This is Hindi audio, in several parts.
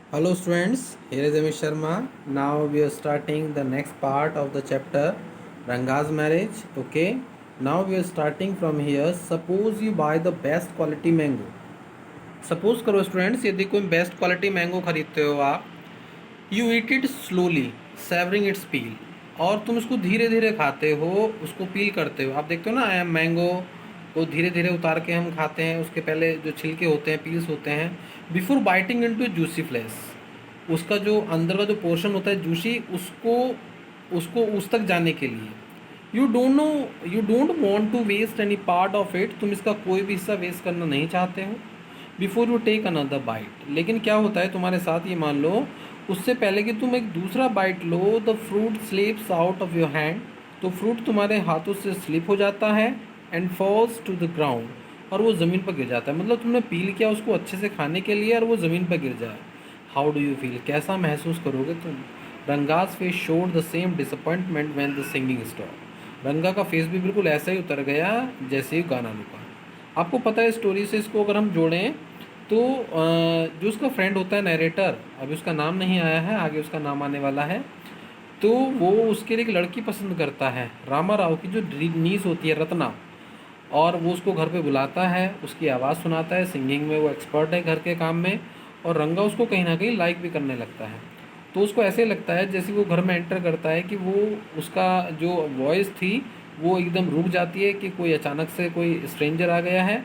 Hello students, here is Amish Sharma. Now we are starting the next part of the chapter Ranga's marriage. Okay. Now we are starting from here. Suppose you buy the best quality mango. Suppose करो स्टूडेंट्स, यदि कोई बेस्ट क्वालिटी मैंगो खरीदते हो आप, you eat it slowly savouring its peel, और तुम उसको धीरे धीरे खाते हो, उसको पील करते हो। आप देखते हो ना, मैंगो को धीरे धीरे उतार के हम खाते हैं, उसके पहले जो छिलके होते हैं, पील्स होते हैं, before biting into juicy flesh, उसका जो अंदर का जो पोर्शन होता है जूसी, उसको उसको उस तक जाने के लिए you don't want to waste any part of it, तुम इसका कोई भी हिस्सा वेस्ट करना नहीं चाहते हो before you take another bite. लेकिन क्या होता है तुम्हारे साथ, ये मान लो, उससे पहले कि तुम एक दूसरा बाइट लो, the fruit slips out of your hand, तो फ्रूट तुम्हारे हाथों से स्लिप हो जाता है and falls to the ground, और वो ज़मीन पर गिर जाता है। मतलब तुमने पील किया उसको अच्छे से खाने के लिए और वो ज़मीन पर गिर जाए। हाउ डू यू फील, कैसा महसूस करोगे तुम? Ranga's face showed the same disappointment when the singing stop. रंगा का फेस भी बिल्कुल ऐसा ही उतर गया जैसे ही गाना रुका। आपको पता है स्टोरी से इसको अगर हम जोड़ें तो जो उसका फ्रेंड होता है नरेटर, अभी उसका नाम नहीं आया है, आगे उसका नाम आने वाला है, तो वो उसके लिए एक लड़की पसंद करता है, रामा राव की जो नीस होती है रत्ना, और वो उसको घर पे बुलाता है, उसकी आवाज़ सुनाता है, सिंगिंग में वो एक्सपर्ट है घर के काम में, और रंगा उसको कहीं ना कहीं लाइक भी करने लगता है। तो उसको ऐसे लगता है जैसे वो घर में एंटर करता है कि वो उसका जो वॉइस थी वो एकदम रुक जाती है कि कोई अचानक से कोई स्ट्रेंजर आ गया है।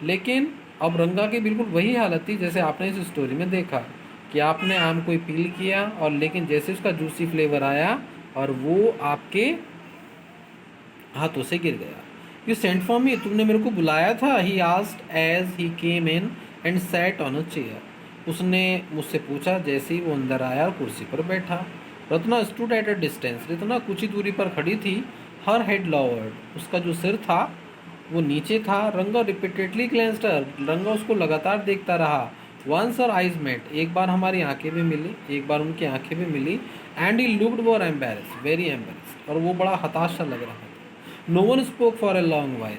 लेकिन अब रंगा की बिल्कुल वही हालत थी जैसे आपने इस स्टोरी में देखा कि आपने आम को पील किया, और लेकिन जैसे उसका जूसी फ्लेवर आया और वो आपके हाथों से गिर गया। यू सेंट फॉर मी, तुमने मेरे को बुलाया था, he asked as he came in and sat on a chair, उसने मुझसे पूछा जैसे ही वो अंदर आया और कुर्सी पर बैठा। Ratna stood at a distance, Ratna कुछ ही दूरी पर खड़ी थी, हर हेड लॉवर्ड, उसका जो सिर था वो नीचे था। रंगा रिपीटेडली ग्लैंस्ड हर, रंगा उसको लगातार देखता रहा। वंस आवर आइज मेट, एक बार हमारी आंखें भी मिली, एक बार उनकी आंखें भी मिली, and he looked very embarrassed, very embarrassed, और वो बड़ा हताश सा लग रहा था। No one spoke for a long while,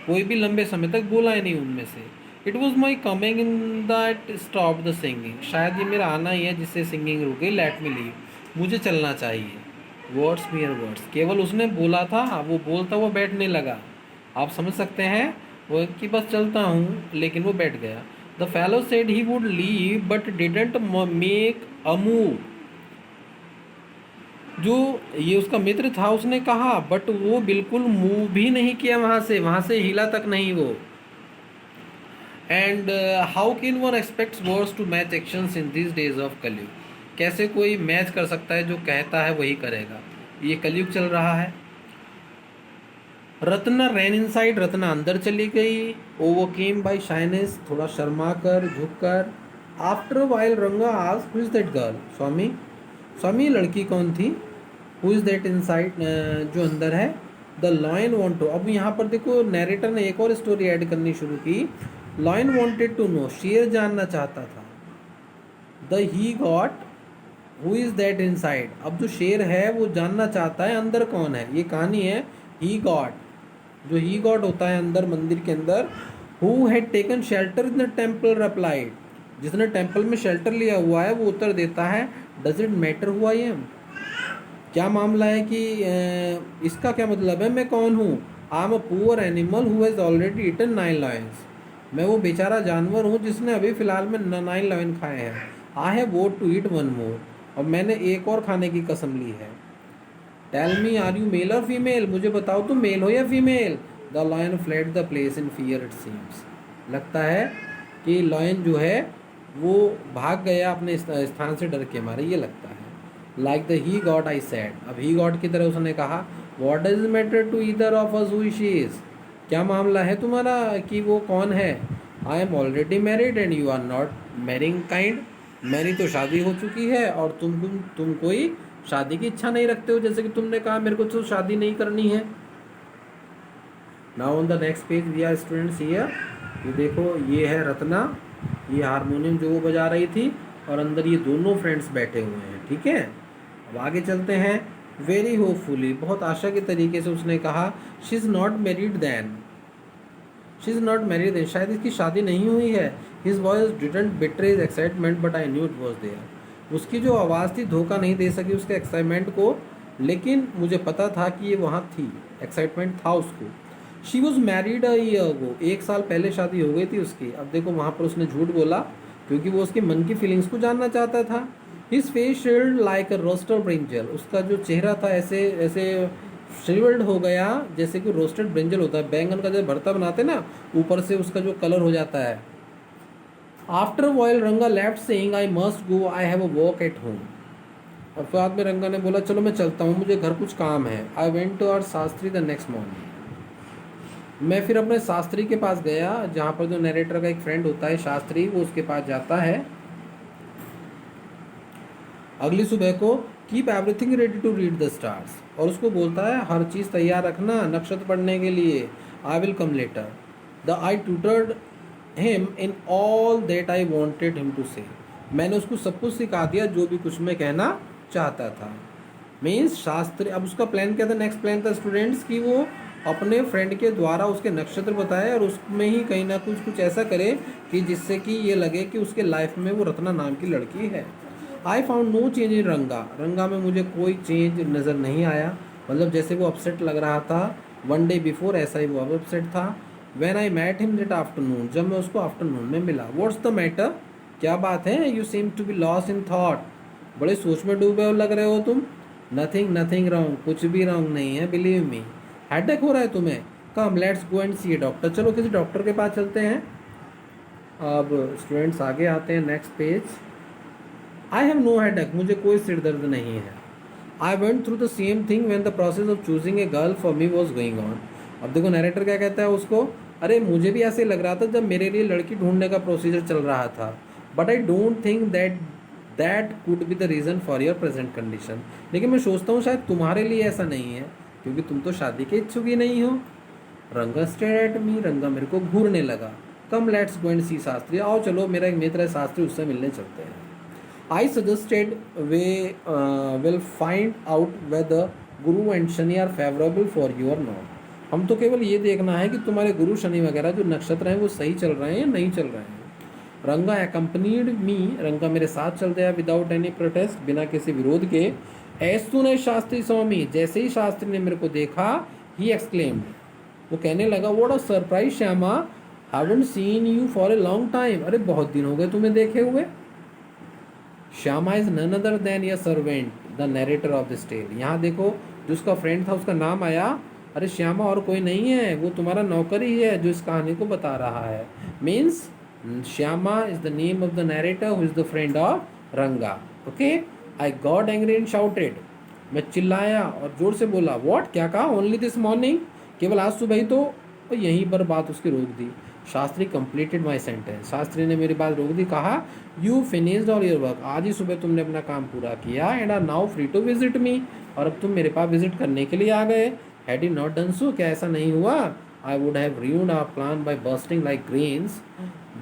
कोई भी लंबे समय तक बोला ही नहीं उनमें से। It was my coming in that stop the singing, शायद ये मेरा आना ही है जिससे सिंगिंग रुक गई, लेट मी लीव, मुझे चलना चाहिए। वर्ड्स मियर वर्ड्स, केवल उसने बोला था, वो बोलता हुआ बैठने लगा। आप समझ सकते हैं वो कि बस चलता हूँ, लेकिन वो बैठ गया। The fellow said he would leave but didn't make a move, जो ये उसका मित्र था उसने कहा, बट वो बिल्कुल मूव भी नहीं किया, वहाँ से हिला तक नहीं वो। And how can one expects words to match actions in this days of Kalyug, कैसे कोई मैच कर सकता है, जो कहता है वही करेगा, ये कलयुग चल रहा है। रत्ना रैन इनसाइड, रत्ना अंदर चली गई। ओवरकेम बाय शाइनेस, थोड़ा शर्मा कर, झुक कर। After while Ranga asked who is that girl, Swami Swami लड़की कौन थी? हु इज़ दैट इनसाइड, जो अंदर है। द लॉयन वॉन्ट टू, अब यहाँ पर देखो नैरेटर ने एक और स्टोरी ऐड करनी शुरू की। लॉयन वॉन्टेड टू नो, शेर जानना चाहता था। The he got who is that inside, अब जो शेर है वो जानना चाहता है अंदर कौन है, ये कहानी है। ही गॉट, जो ही गॉड होता है अंदर मंदिर के अंदर। Who had taken shelter in the temple replied, जिसने टेम्पल में शेल्टर लिया हुआ है वो उत्तर देता है, does it matter who I am, क्या मामला है कि इसका क्या मतलब है, मैं कौन हूँ? I am a poor animal who has already eaten 9 lions, मैं वो बेचारा जानवर हूँ जिसने अभी फ़िलहाल में 9 लायन खाए हैं। I have vowed to eat one more, और मैंने एक और खाने की कसम ली है। Tell me are you male or female, मुझे बताओ तुम मेल हो या female. The lion fled the place in fear it seems, लगता है कि लॉयन जो है वो भाग गया अपने स्थान से डर के मारे, ये लगता है। Like the he god I said, अब ही गॉड की तरह उसने कहा, what does matter to either of us who she is, क्या मामला है तुम्हारा कि वो कौन है। I am already married and you are not marrying kind, मेरी तो शादी हो चुकी है और तुम कोई शादी की इच्छा नहीं रखते हो, जैसे कि तुमने कहा मेरे को तो शादी नहीं करनी है। Now on the next page we are students here, ये देखो ये है रत्ना, ये हारमोनियम जो वो बजा रही थी, और अंदर ये दोनों फ्रेंड्स बैठे हुए हैं, ठीक है। अब आगे चलते हैं। वेरी होपफुली, बहुत आशा के तरीके से उसने कहा, she is not married then, she is not married then, शायद इसकी शादी नहीं हुई है। His voice didn't betray his excitement but I knew it was there. उसकी जो आवाज़ थी धोखा नहीं दे सकी उसके एक्साइटमेंट को, लेकिन मुझे पता था कि ये वहाँ थी, एक्साइटमेंट था उसको। She was married a year ago, 1 साल पहले शादी हो गई थी उसकी। अब देखो वहाँ पर उसने झूठ बोला क्योंकि वो उसके मन की फीलिंग्स को जानना चाहता था। हिज फेस शिल्ड लाइक अ रोस्टेड ब्रिंजल, उसका जो चेहरा था ऐसे ऐसे श्रिवल्ड हो गया जैसे कि रोस्टेड ब्रिंजल होता है, बैंगन का जब भरता बनाते ना, ऊपर से उसका जो कलर हो जाता है। आफ्टर वाइल रंगा left saying I must go, I have a work at home. और फिर बाद में रंगा ने बोला चलो मैं चलता हूँ, मुझे घर कुछ काम है। I went to our Shastri the next morning. मैं फिर अपने शास्त्री के पास गया, जहाँ पर जो नरेटर का एक फ्रेंड होता है शास्त्री, वो उसके पास जाता है अगली सुबह को। Keep everything ready to read the stars, और उसको बोलता है हर चीज़ तैयार रखना नक्षत्र पढ़ने के लिए। I will come later. The I tutored him in all that I wanted him to say, मैंने उसको सब कुछ सिखा दिया जो भी कुछ मैं कहना चाहता था। मीन्स शास्त्री, अब उसका प्लान क्या था, नेक्स्ट प्लान था स्टूडेंट्स कि वो अपने फ्रेंड के द्वारा उसके नक्षत्र बताए और उसमें ही कहीं ना कुछ ऐसा करे कि जिससे कि ये लगे कि उसके लाइफ में वो रत्ना नाम की लड़की है। I found no change in Ranga, Ranga में मुझे कोई चेंज नज़र नहीं आया, मतलब जैसे वो अपसेट लग रहा था वन डे बिफोर ऐसा ही वो अब अपसेट था। When I met him that afternoon, जब मैं उसको आफ्टरनून में मिला। व्हाट्स द मैटर, क्या बात है, you seem to be lost in thought, बड़े सोच में डूबे हो लग रहे हो तुम। नथिंग नथिंग रॉन्ग, कुछ भी रॉन्ग नहीं है, बिलीव मी। हेडेक हो रहा है तुम्हें, come let's go and see a doctor, चलो किसी डॉक्टर के पास चलते हैं। अब स्टूडेंट्स आगे आते हैं next page. I have no headache, मुझे कोई सिर दर्द नहीं है। I went through the same thing when the process of choosing a girl for me was going on. अब देखो नरेटर क्या कहता है उसको, अरे मुझे भी ऐसे लग रहा था जब मेरे लिए लड़की ढूंढने का प्रोसीजर चल रहा था, but I don't think that could be the reason for your present condition, लेकिन मैं सोचता हूँ शायद तुम्हारे लिए ऐसा नहीं है क्योंकि तुम तो शादी के इच्छुक ही नहीं हो। रंगा स्टेयर्ड एट मी, रंगा मेरे को घूरने लगा। कम लेट्स गो एंड सी शास्त्री, आओ चलो मेरा एक मित्र है शास्त्री, उससे मिलने चलते हैं। I suggested we will find out whether Guru and Shani are favourable for you or not. हम तो केवल ये देखना है कि तुम्हारे गुरु शनि वगैरह जो नक्षत्र हैं वो सही चल रहे हैं या नहीं चल रहे हैं। रंगा एक्कम्पनीड मी, रंगा मेरे साथ चल दिया विदाउट एनी प्रोटेस्ट, बिना किसी विरोध के। एज सून एज शास्त्री स्वामी, जैसे ही शास्त्री ने मेरे को देखा, ही एक्सक्लेम्ड, वो कहने लगा, what a surprise Shyama, haven't seen you for a long time, अरे बहुत दिन हो गए तुम्हें देखे हुए। Shyama is none other than your servant the narrator of this tale. यहाँ देखो जो उसका फ्रेंड था उसका नाम आया, अरे श्यामा और कोई नहीं है, वो तुम्हारा नौकर ही है जो इस कहानी को बता रहा है। Means Shyama is the name of the narrator who is the friend of Ranga. Okay, I got angry and shouted, मैं चिल्लाया और जोर से बोला, व्हाट, क्या कहा, ओनली दिस मॉर्निंग, केवल आज सुबह ही तो। और यहीं पर बात उसकी रोक दी। Shastri completed my sentence, Shastri ने मेरी बात रोक दी, कहा, you finished all your work, आज ही सुबह तुमने अपना काम पूरा किया, and are now free to visit me, और अब तुम मेरे पास विजिट करने के लिए आ गए। Had you not done so, क्या ऐसा नहीं हुआ, I would have ruined our plan by bursting like grains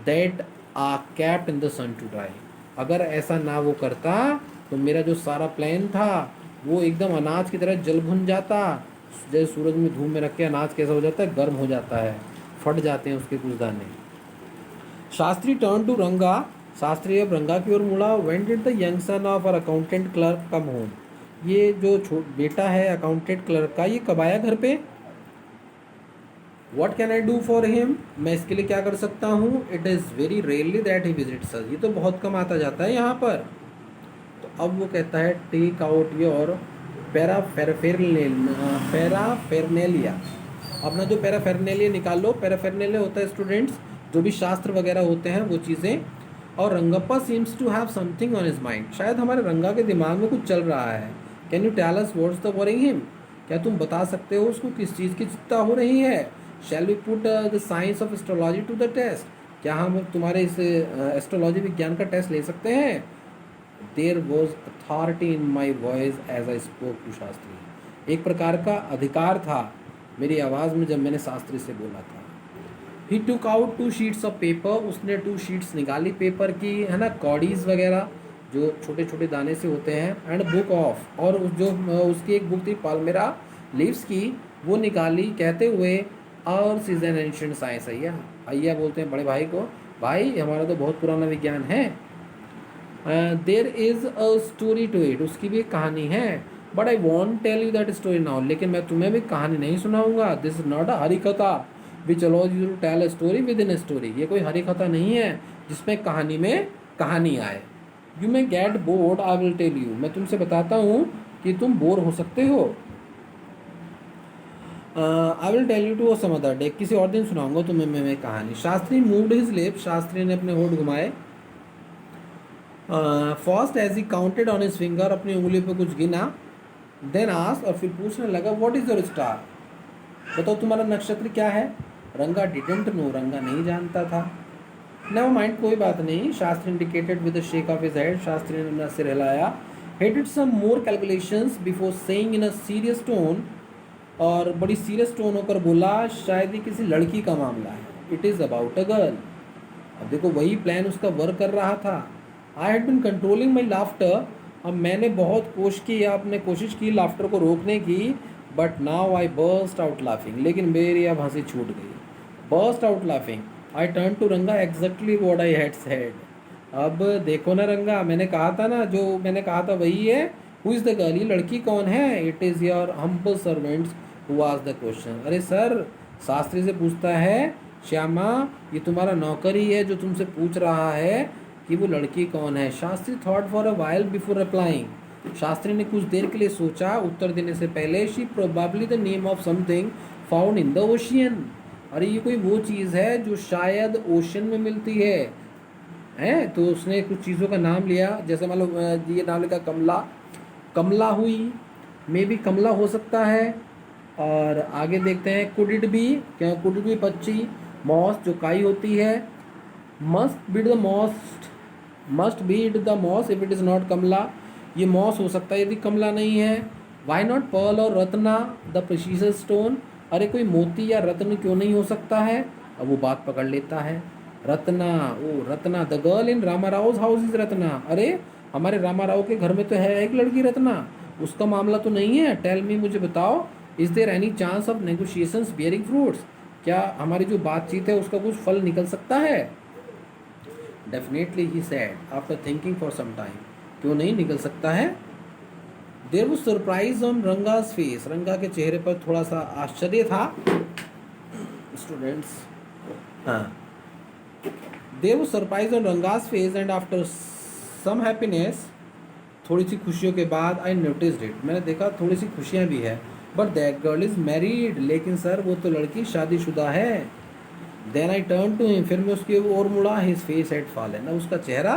that are kept in the sun to dry। अगर ऐसा ना वो करता तो मेरा जो सारा प्लान था वो एकदम अनाज की तरह जल भुन जाता, जैसे सूरज में धूप में रख के अनाज कैसा हो जाता है, गर्म हो जाता है, फट जाते हैं उसके कुछ दाने। शास्त्री टर्न टू रंगा, शास्त्री अब रंगा की ओर मुड़ा। When did the young son of our accountant clerk come home, ये जो बेटा है अकाउंटेंट क्लर्क का, ये कब आया घर पे। What can I do for him, मैं इसके लिए क्या कर सकता हूँ। It is very rarely that he visits us, ये तो बहुत कम आता जाता है यहाँ पर। तो अब वो कहता है, टेक आउट योर पैराफेरनेलिया, अपना जो पैराफेरनेलिया निकाल लो। पैराफेरनेलिया होता है स्टूडेंट्स जो भी शास्त्र वगैरह होते हैं वो चीज़ें। और Rangappa seems to have something on his mind, शायद हमारे रंगा के दिमाग में कुछ चल रहा है। Can you tell us what's the worrying him, क्या तुम बता सकते हो उसको किस चीज़ की चिंता हो रही है। Shall we put the science of astrology to the test, क्या हम तुम्हारे इस एस्ट्रोलॉजी विज्ञान का टेस्ट ले सकते हैं। There was authority in my voice as I spoke to Shastri, एक प्रकार का अधिकार था मेरी आवाज़ में जब मैंने शास्त्री से बोला था। He took out 2 sheets of paper, उसने 2 शीट्स निकाली पेपर की, है ना, कॉडीज वगैरह जो छोटे छोटे दाने से होते हैं, एंड बुक ऑफ, और जो उसकी एक बुक थी पाल्मेरा लीव्स की, वो निकाली, कहते हुए और सीजन एंशियंट साइंस, अय्या बोलते हैं बड़े भाई को, भाई हमारा तो बहुत पुराना विज्ञान है। There is a story to it, उसकी भी एक कहानी है, but I won't tell you that story now, लेकिन मैं तुम्हें भी कहानी नहीं सुनाऊंगा। This is not a harikatha which allows you to tell a story within a story, ये कोई हरी कथा नहीं है जिसमें कहानी में कहानी आए। You may get bored, I will tell you, मैं तुमसे बताता हूँ कि तुम बोर हो सकते हो। I will tell you to some other day, किसी और दिन सुनाऊंगा तुम्हें मैं कहानी। Shastri moved his lips, Shastri ने अपने होठ घुमाए। First as he counted on his finger, अपनी उंगली पे कुछ गिना। देन आस्क्ड, और फिर पूछने लगा, व्हाट इज योर स्टार, बताओ तुम्हारा नक्षत्र क्या है। रंगा डिडंट नो, रंगा नहीं जानता था। नेवर माइंड, कोई बात नहीं। Shastri indicated with the shake of his head, Shastri ने अपना सिर हिलाया। He did some more calculations before saying in a serious tone, और बड़ी सीरियस टोन होकर बोला, शायद ये किसी लड़की का मामला है। It is about a girl. अब देखो वही प्लान उसका वर्क कर रहा था। I had been controlling my laughter, अब मैंने बहुत कोशिश की लाफ्टर को रोकने की, but now I burst out laughing, लेकिन मेरी अब हंसी छूट गई। Burst out laughing, I turn to Ranga, exactly what I had said. अब देखो ना रंगा, मैंने कहा था ना, जो मैंने कहा था वही है। हु इज़ द गर्ल, ये लड़की कौन है। It is your humble servants who asked the question. अरे सर, शास्त्री से पूछता है, श्यामा ये तुम्हारा नौकर ही है जो तुमसे पूछ रहा है कि वो लड़की कौन है। Shastri thought for a while before replying, Shastri ने कुछ देर के लिए सोचा उत्तर देने से पहले। She probably the name of something found in the ocean, अरे ये कोई वो चीज़ है जो शायद ओशन में मिलती है। तो उसने कुछ चीज़ों का नाम लिया, जैसे मान लो ये नाम लिखा कमला, कमला हुई, मे भी कमला हो सकता है। और आगे देखते हैं, कुड इट बी, क्या कुड इट बी पक्षी, मॉस जो काई होती है, must be the most, must be it the moss if it is not Kamala, ये मॉस हो सकता है यदि कमला नहीं है। वाई नॉट पर्ल और रत्ना द प्रेशियस स्टोन, अरे कोई मोती या रत्न क्यों नहीं हो सकता है। अब वो बात पकड़ लेता है, रत्ना, ओ Ratna, the girl in Rama Rao house is Ratna, अरे हमारे रामा राव के घर में तो है एक लड़की रत्ना, उसका मामला तो नहीं है। टेल मी, मुझे बताओ, is there any chance of negotiations bearing fruits, क्या हमारी जो बातचीत है उसका कुछ फल निकल सकता है। Definitely he said after thinking for some time, क्यों नहीं निकल सकता है। There was surprise on Ranga's face, Ranga के चेहरे पर थोड़ा सा आश्चर्य था। स्टूडेंट्स, हाँ, there was surprise on Ranga's face and after some happiness, थोड़ी सी खुशियों के बाद, आई नोटिस्ड इट, मैंने देखा थोड़ी सी खुशियाँ भी है। But that girl is married, लेकिन सर वो तो लड़की शादीशुदा है। Then I turn to him, फिर मैं उसकी ओर मुड़ा, हिज फेस हैड फॉलन, उसका चेहरा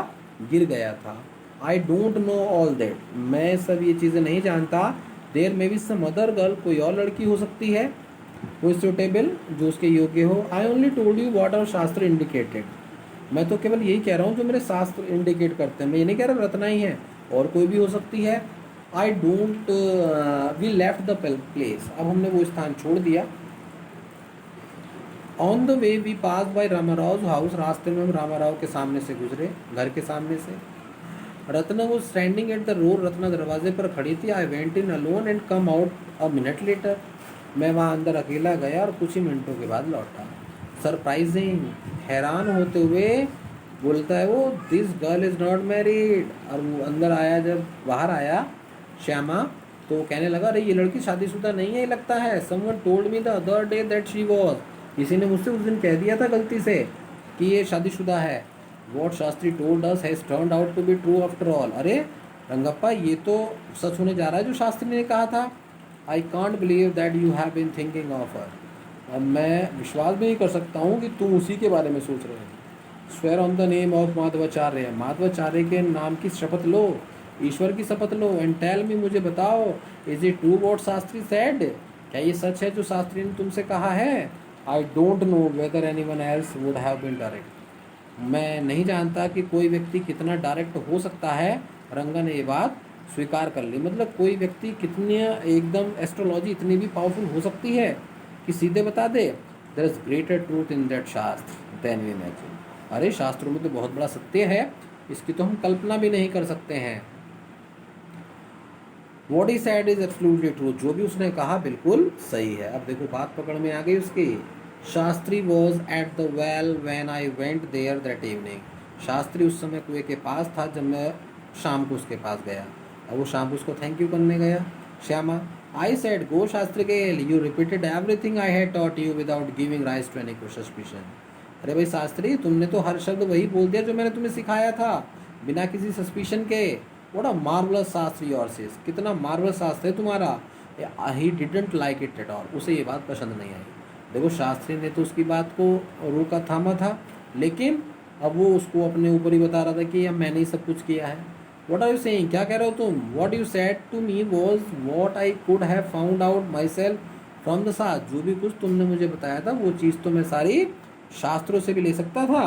गिर गया था। I don't know all that, मैं सब ये चीज़ें नहीं जानता। There may be some other girl, कोई और लड़की हो सकती है, वो सुटेबल, जो उसके योग्य हो। I only told you what our shastra indicated, मैं तो केवल यही कह रहा हूँ जो मेरे शास्त्र इंडिकेट करते हैं, मैं ये नहीं कह रहा रत्ना ही है, और कोई भी हो सकती है। I don't, we left the place, अब हमने वो स्थान छोड़ दिया। On the way we pass by Ramarao house, रास्ते में हम रामाराव के सामने से गुजरे, घर के सामने से। रत्ना वो standing at the road, Ratna दरवाजे पर खड़ी थी। I went in alone and come out a minute later, मैं वहाँ अंदर अकेला गया और कुछ ही मिनटों के बाद लौटा। सरप्राइजिंग, हैरान होते हुए बोलता है वो, this girl is not married. और वो अंदर आया, जब बाहर आया श्यामा, तो कहने लगा, अरे ये लड़की शादीशुदा नहीं है लगता है। Someone told me the other day that she was, किसी ने मुझसे उस दिन कह दिया था गलती से कि ये शादीशुदा है। What Shastri told us has turned out to be true after all, अरे रंगप्पा ये तो सच होने जा रहा है जो शास्त्री ने कहा था। I can't believe that you have been thinking of her, अब मैं विश्वास भी नहीं कर सकता हूँ कि तुम उसी के बारे में सोच रहे हो। Swear on the name of Madhavacharya, Madhavacharya के नाम की शपथ लो, ईश्वर की शपथ लो। एंड टेल मी, मुझे बताओ, is it true what Shastri said, क्या ये सच है जो शास्त्री ने तुमसे कहा है। I don't know whether anyone else would have been direct, मैं नहीं जानता कि कोई व्यक्ति कितना डायरेक्ट हो सकता है। रंगा ने ये बात स्वीकार कर ली, मतलब कोई व्यक्ति कितनी एकदम एस्ट्रोलॉजी इतनी भी पावरफुल हो सकती है कि सीधे बता दे। There is greater truth in that shastra than we imagine, अरे शास्त्रों में तो बहुत बड़ा सत्य है, इसकी तो हम कल्पना भी नहीं कर सकते हैं। What he said is absolutely true, जो भी उसने कहा बिल्कुल सही है। अब देखो बात पकड़ में आ गई उसकी। Shastri was at the well when I went there that evening. Shastri उस समय कुएं के पास था जब मैं शाम को उसके पास गया। और वो शाम को उसको थैंक यू करने गया। Shyama, I said go Shastri gale, you repeated everything I had taught you without giving rise to any suspicion. अरे भाई शास्त्री, तुमने तो हर शब्द वही बोल दिया जो मैंने तुम्हें सिखाया था, बिना किसी सस्पिशन के। व्हाट अ मार्वलस शास्त्र योर्स इज, कितना मार्वलस शास्त्र है तुम्हारा। He didn't like it at all, उसे ये बात पसंद नहीं आई। देखो शास्त्री ने तो उसकी बात को रोका थामा था, लेकिन अब वो उसको अपने ऊपर ही बता रहा था कि अब मैंने ही सब कुछ किया है। व्हाट आर यू सेइंग, क्या कह रहे हो तुम। What you said to me was what I could have found out myself from the shastra. जो भी कुछ तुमने मुझे बताया था वो चीज़ तो मैं सारी शास्त्रों से भी ले सकता था।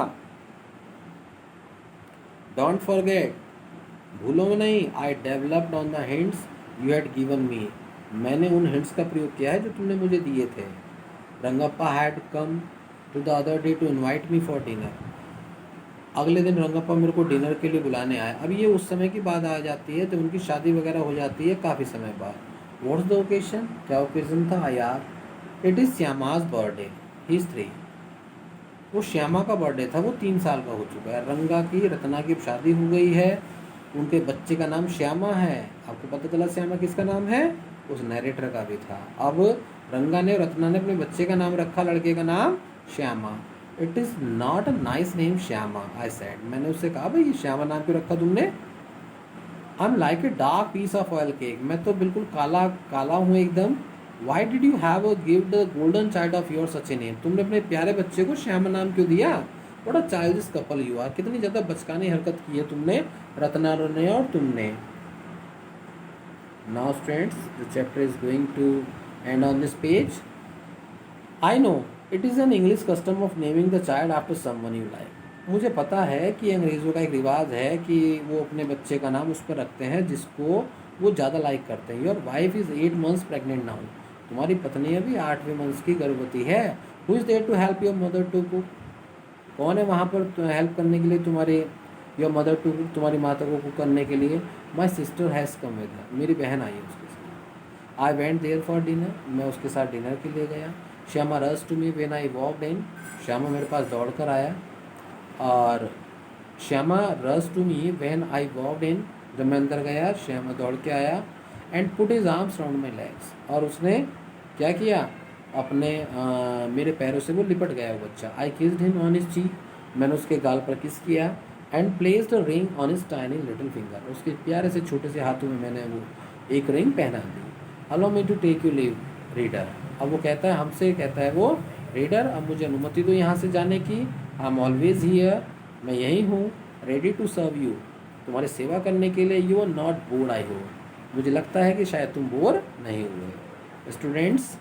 डोंट फॉरगेट, भूलो में नहीं, I developed on the hints you had given me. मैंने उन हिंट्स का प्रयोग किया है जो तुमने मुझे दिए थे। Rangappa had come to the other day to invite me for dinner. अगले दिन रंगप्पा मेरे को डिनर के लिए बुलाने आए। अब ये उस समय की बात आ जाती है जब उनकी शादी वगैरह हो जाती है काफ़ी समय बाद। व्हाट्स द ओकेशन, क्या ओकेजन था यार। It is Shyama's birthday, he is 3। वो श्यामा का बर्थडे था, वो 3 साल का हो चुका है। रंगा की रत्ना की शादी हो गई है, उनके बच्चे का नाम श्यामा है। आपको पता चला श्यामा किसका नाम है, उस नरेटर का भी था। अब रंगा ने और रत्ना ने अपने बच्चे का नाम रखा, लड़के का नाम Shyama. It is not a nice name Shyama, I said. मैंने उससे कहा भाई ये श्यामा नाम क्यों रखा तुमने। I am like a dark piece of oil cake, मैं तो बिल्कुल काला काला हूँ एकदम। Why did you have give the golden child of your such a name, तुमने अपने प्यारे बच्चे को श्यामा नाम क्यों दिया। What a childish couple you are, कितनी ज़्यादा बचकानी हरकत की है तुमने, रत्ना ने और तुमने। Now students, the chapter is going to end on this page. I know it is an English custom of naming the child after someone you like. मुझे पता है कि अंग्रेज़ों का एक रिवाज है कि वो अपने बच्चे का नाम उस पर रखते हैं जिसको वो ज़्यादा लाइक करते हैं। Your wife is 8 months pregnant now, तुम्हारी पत्नी अभी 8वें मंथ की गर्भवती है। Who is there to help your mother to cook, कौन है वहाँ पर हेल्प करने के लिए तुम्हारे योर मदर टू कुक, तुम्हारी माता को कुक करने के लिए। My sister has come with her, मेरी बहन आई है उसके साथ। I went there for dinner, मैं उसके साथ डिनर के लिए गया। Shyama runs to me when I walked in, Shyama मेरे पास दौड़ कर आया। और Shyama runs to me when I walked in, जब मैं अंदर गया श्यामा दौड़ के आया। And put his arms round my legs, और उसने क्या किया, अपने मेरे पैरों से वो लिपट गया वो बच्चा। I kissed him on his cheek, मैंने उसके गाल पर किस किया। And placed a ring on his tiny little finger, उसके प्यारे से छोटे से हाथों में मैंने वो एक रिंग पहना दी। Allow me to take you leave reader, अब वो कहता है हमसे, कहता है वो रीडर अब मुझे अनुमति दो यहाँ से जाने की। आई एम ऑलवेज हियर, मैं यही हूँ, रेडी टू सर्व यू, तुम्हारी सेवा करने के लिए। यू आर नॉट बोर्ड आई हो, मुझे लगता है कि शायद तुम बोर नहीं हुए। Students,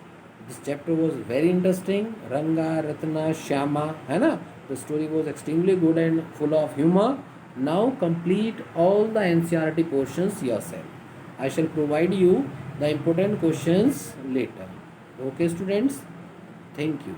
this chapter was very interesting. रंगा, रत्ना, श्यामा, है ना। The story was extremely good and full of humour. Now complete all the NCERT portions yourself. I shell provide you the important questions later. Okay students, thank you.